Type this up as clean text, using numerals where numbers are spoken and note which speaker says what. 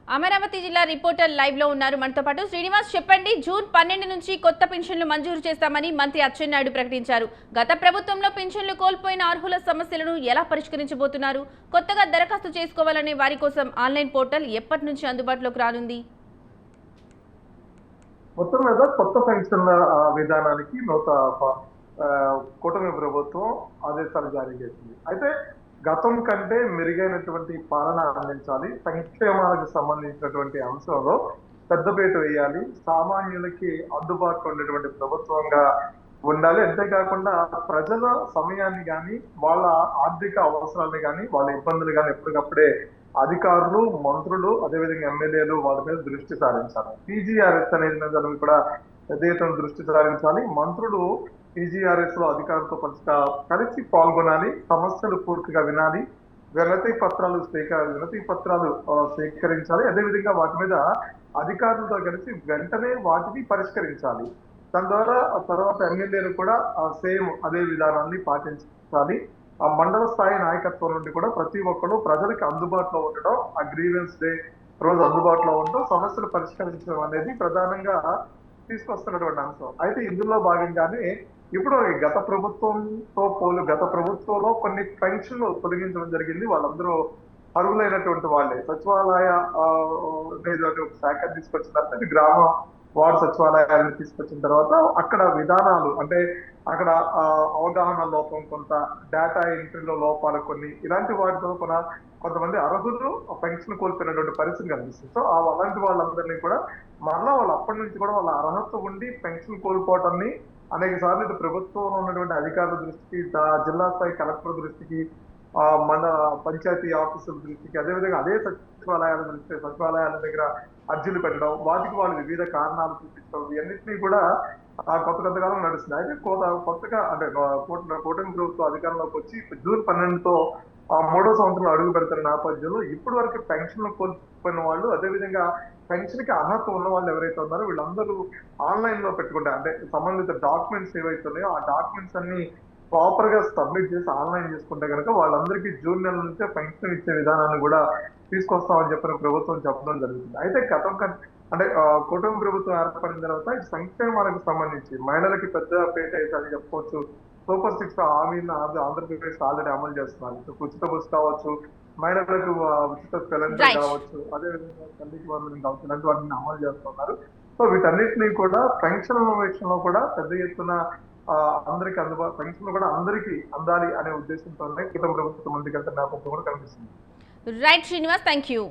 Speaker 1: అమరావతి జిల్లా reporter live లో ఉన్నారు మనతో పాటు శ్రీనివాస్. చెప్పండి, జూన్ 12 నుంచి కొత్త పెన్షన్లు మంజూరు చేస్తామని మంత్రి అచ్చెన్నాయుడు ప్రకటించారు. గత ప్రభుత్వంలో పెన్షన్లు కోల్పోయిన అర్హుల సమస్యలను ఎలా పరిష్కరించబోతున్నారు? కొత్తగా దరఖాస్తు చేసుకోవాలనే వారి కోసం ఆన్లైన్ పోర్టల్ ఎప్పటి నుంచి అందుబాటులోకి రానుంది?
Speaker 2: మొత్తం మీద కొత్త పెన్షన్ల విధానానికి కూటమి ప్రభుత్వం ఆదేశాలు జారీ చేసింది. అయితే గతం కంటే మెరుగైనటువంటి పాలన అందించాలి, సంక్షేమాలకు సంబంధించినటువంటి అంశంలో పెద్దపీట వేయాలి, సామాన్యులకి అందుబాటులో ఉండేటువంటి ప్రభుత్వంగా ఉండాలి. అంతేకాకుండా ప్రజల సమయాన్ని కానీ వాళ్ళ ఆర్థిక అవసరాన్ని కానీ వాళ్ళ ఇబ్బందులు కానీ ఎప్పటికప్పుడే అధికారులు, మంత్రులు, అదేవిధంగా ఎమ్మెల్యేలు వాళ్ళ మీద దృష్టి సారించాలి. పీజీఆర్ఎస్ అనేది దాని కూడా పెద్ద ఎత్తున దృష్టి సారించాలి. మంత్రులు పీజీఆర్ఎస్ లో అధికారులతో కలిసి పాల్గొనాలి, సమస్యలు పూర్తిగా వినాలి, వినతి పత్రాలు స్వీకరించాలి. అదేవిధంగా వాటి మీద అధికారులతో కలిసి వెంటనే వాటిని పరిష్కరించాలి. దాని ద్వారా తర్వాత ఎమ్మెల్యేలు కూడా సేమ్ అదే విధానాన్ని పాటించాలి. ఆ మండల స్థాయి నాయకత్వం నుండి కూడా ప్రతి ఒక్కరు ప్రజలకు అందుబాటులో ఉండడం, ఆ గ్రీవెన్స్ డే రోజు అందుబాటులో ఉండడం, సమస్యలు పరిష్కరించడం అనేది ప్రధానంగా తీసుకొస్తున్నటువంటి అంశం. అయితే ఇందులో భాగంగానే ఇప్పుడు గత ప్రభుత్వంలో కొన్ని పెన్షన్లు తొలగించడం జరిగింది. వాళ్ళందరూ అర్హులైనటువంటి వాళ్ళే. సచివాలయ శాఖ తీసుకొచ్చిన తర్వాత గ్రామ వార్డు సచివాలయాలను తీసుకొచ్చిన తర్వాత అక్కడ విధానాలు అంటే అక్కడ అవగాహన లోపం, కొంత డేటా ఎంట్రీలో లోపాలు కొన్ని, ఇలాంటి వాటితో కొంతమంది అర్హులు పెన్షన్ కోల్పోయినటువంటి పరిస్థితి కనిపిస్తుంది. సో అలాంటి వాళ్ళందరినీ కూడా మరలా వాళ్ళు అప్పటి నుంచి కూడా వాళ్ళ అర్హత ఉండి పెన్షన్ కోల్పోవటాన్ని అనేక సార్లు ఇటు ప్రభుత్వంలో ఉన్నటువంటి అధికారుల దృష్టికి, జిల్లా స్థాయి కలెక్టర్ దృష్టికి, మన పంచాయతీ ఆఫీసుల దృష్టికి, అదేవిధంగా అదే సచివాలయాల దగ్గర అర్జీలు పెట్టడం, వాటికి వాళ్ళు వివిధ కారణాలు చూపించడం, ఇవన్నింటినీ కూడా కొంతకాలం నడుస్తుంది. అయితే కొత్తగా అంటే కూటమి ప్రభుత్వం అధికారంలోకి వచ్చి జూన్ 12తో మూడో సంవత్సరం అడుగు పెడుతున్న నేపథ్యంలో ఇప్పటి వరకు పెన్షన్లు కోల్పోయిన వాళ్ళు, అదేవిధంగా పెన్షన్ కి అర్హత ఉన్న వాళ్ళు ఎవరైతే ఉన్నారో వీళ్ళందరూ ఆన్లైన్ లో పెట్టుకుంటారు. అంటే సంబంధిత డాక్యుమెంట్స్ ఏవైతే ఉన్నాయో ఆ డాక్యుమెంట్స్ అన్ని ప్రాపర్ గా సబ్మిట్ చేసి ఆన్లైన్ చేసుకుంటే కనుక వాళ్ళందరికీ జూన్ నెల నుంచే పెన్షన్ ఇచ్చే విధానాన్ని కూడా తీసుకొస్తామని చెప్పిన ప్రభుత్వం చెప్పడం జరుగుతుంది. అయితే అంటే కుటుంబ ప్రభుత్వం ఏర్పడిన తర్వాత ఈ సంక్షేమాలకు సంబంధించి మహిళలకి పెద్ద పేట వేసి చెప్పుకోవచ్చు. సూపర్ 6 హామీలను ఆంధ్రప్రదేశ్ ఆల్రెడీ అమలు చేస్తున్నారు. ఉచిత బస్సు కావచ్చు, మహిళలకు ఉచిత సిలిండర్ కావచ్చు, అదేవిధంగా తల్లికి వందనం కావచ్చు, ఇలాంటి వాటిని అమలు చేస్తున్నారు. సో వీటన్నిటినీ కూడా పెన్షన్ల విషయంలో కూడా పెద్ద ఎత్తున అందరికి పెన్షన్లు కూడా అందరికీ అందాలి అనే ఉద్దేశంతోనే కుటుంబ ప్రభుత్వం ముందుకెళ్తున్న నేపథ్యం కూడా కనిపిస్తుంది.
Speaker 1: Right Srinivas, thank you.